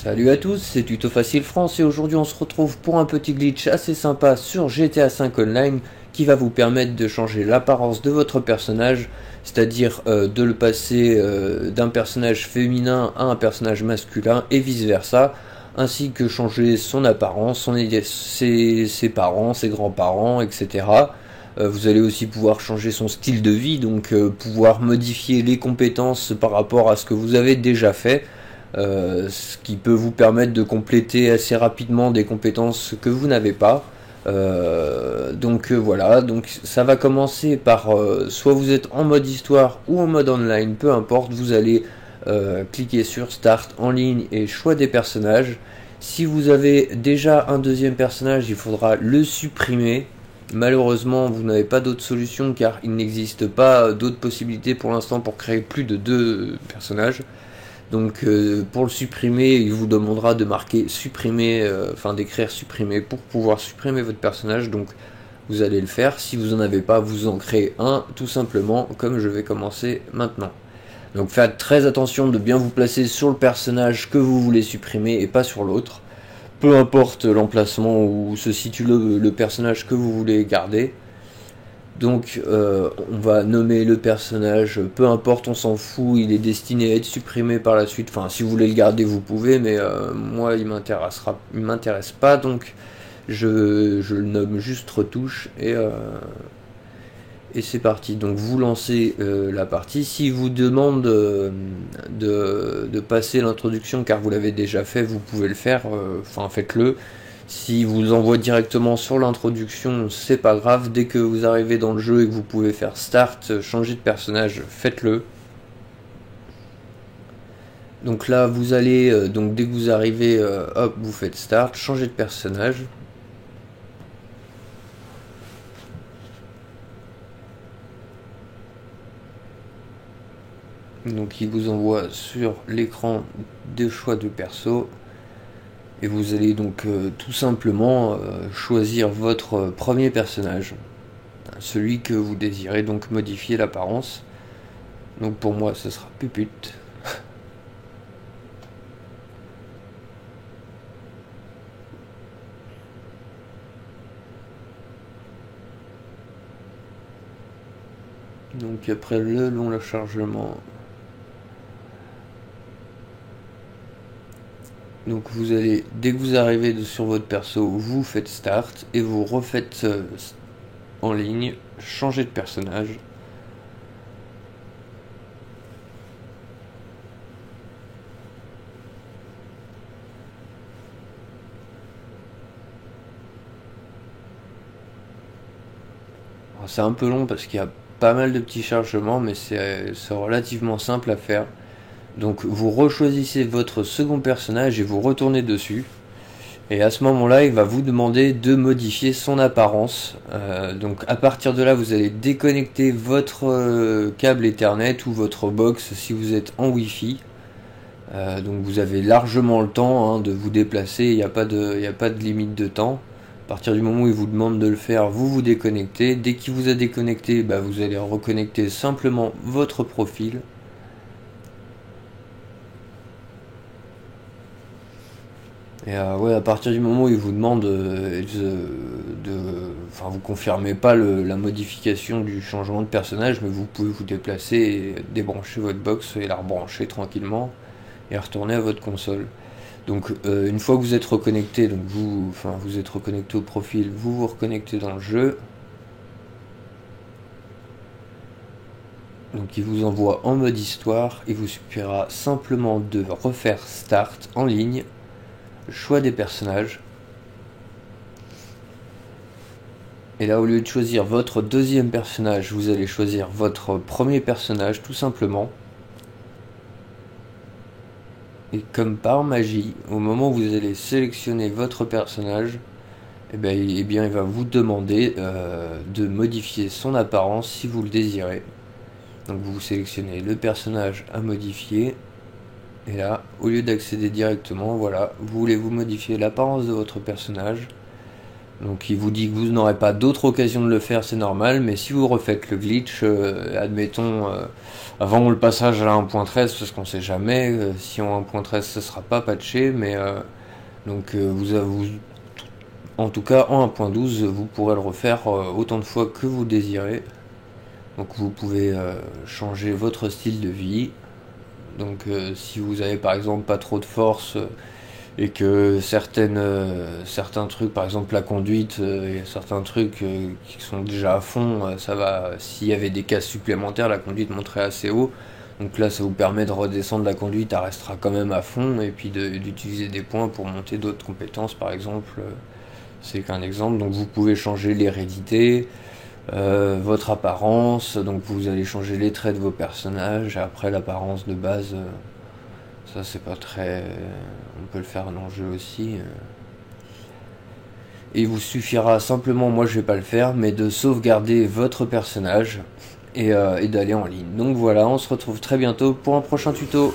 Salut à tous, c'est Tuto Facile France et aujourd'hui on se retrouve pour un petit glitch assez sympa sur GTA 5 Online qui va vous permettre de changer l'apparence de votre personnage, c'est-à-dire de le passer d'un personnage féminin à un personnage masculin et vice versa, ainsi que changer son apparence, ses parents, ses grands-parents, etc. Vous allez aussi pouvoir changer son style de vie, donc pouvoir modifier les compétences par rapport à ce que vous avez déjà fait. Ce qui peut vous permettre de compléter assez rapidement des compétences que vous n'avez pas. Voilà, donc ça va commencer par soit vous êtes en mode histoire ou en mode online, peu importe, vous allez cliquer sur Start en ligne et choix des personnages. Si vous avez déjà un deuxième personnage, il faudra le supprimer. Malheureusement, vous n'avez pas d'autre solution car il n'existe pas d'autres possibilités pour l'instant pour créer plus de deux personnages. Donc pour le supprimer, il vous demandera de marquer supprimer, d'écrire supprimer pour pouvoir supprimer votre personnage. Donc vous allez le faire. Si vous en avez pas, vous en créez un tout simplement, comme je vais commencer maintenant. Donc faites très attention de bien vous placer sur le personnage que vous voulez supprimer et pas sur l'autre. Peu importe l'emplacement où se situe le personnage que vous voulez garder. Donc on va nommer le personnage, peu importe, on s'en fout, il est destiné à être supprimé par la suite. Enfin, si vous voulez le garder, vous pouvez, mais moi, il m'intéresse pas, donc je le nomme juste retouche et c'est parti. Donc vous lancez la partie. Si vous demande de passer l'introduction car vous l'avez déjà fait, vous pouvez le faire, faites-le. Si vous envoie directement sur l'introduction, c'est pas grave. Dès que vous arrivez dans le jeu et que vous pouvez faire Start, changer de personnage, faites-le. Donc là, vous allez, dès que vous arrivez, hop, vous faites Start, changer de personnage. Donc il vous envoie sur l'écran des choix de perso. Et vous allez donc tout simplement choisir votre premier personnage, celui que vous désirez donc modifier l'apparence. Donc pour moi ce sera Pupute. Donc après le long chargement, donc vous allez, dès que vous arrivez sur votre perso, vous faites Start et vous refaites en ligne, changer de personnage. C'est un peu long parce qu'il y a pas mal de petits chargements, mais c'est relativement simple à faire. Donc vous rechoisissez votre second personnage et vous retournez dessus. Et à ce moment-là, il va vous demander de modifier son apparence. Donc à partir de là, vous allez déconnecter votre câble Ethernet ou votre box si vous êtes en Wi-Fi. Donc vous avez largement le temps de vous déplacer, il n'y a pas de limite de temps. À partir du moment où il vous demande de le faire, vous vous déconnectez. Dès qu'il vous a déconnecté, vous allez reconnecter simplement votre profil. Et à partir du moment où il vous demande vous confirmez pas la modification du changement de personnage, mais vous pouvez vous déplacer et débrancher votre box et la rebrancher tranquillement et retourner à votre console. Donc une fois que vous êtes reconnecté, donc vous êtes reconnecté au profil, vous vous reconnectez dans le jeu. Donc il vous envoie en mode histoire, il vous suffira simplement de refaire Start en ligne, choix des personnages. Et là, au lieu de choisir votre deuxième personnage, vous allez choisir votre premier personnage tout simplement. Et comme par magie, au moment où vous allez sélectionner votre personnage, il va vous demander de modifier son apparence si vous le désirez. Donc vous sélectionnez le personnage à modifier. Et là, au lieu d'accéder directement, voilà, vous voulez vous modifier l'apparence de votre personnage. Donc il vous dit que vous n'aurez pas d'autre occasion de le faire, c'est normal, mais si vous refaites le glitch, admettons, avant le passage à la 1.13, parce qu'on sait jamais, si en 1.13 ce sera pas patché, mais en tout cas en 1.12, vous pourrez le refaire autant de fois que vous désirez. Donc vous pouvez changer votre style de vie. Donc si vous avez par exemple pas trop de force et que certains trucs, par exemple la conduite, il y a certains trucs qui sont déjà à fond, ça va. S'il y avait des cases supplémentaires, la conduite monterait assez haut. Donc là, ça vous permet de redescendre la conduite, elle restera quand même à fond, et puis d'utiliser des points pour monter d'autres compétences, par exemple. C'est qu'un exemple. Donc vous pouvez changer l'hérédité, votre apparence, donc vous allez changer les traits de vos personnages. Après, l'apparence de base, ça c'est pas très. On peut le faire dans le jeu aussi. Et il vous suffira simplement, moi je vais pas le faire, mais de sauvegarder votre personnage et d'aller en ligne. Donc voilà, on se retrouve très bientôt pour un prochain tuto.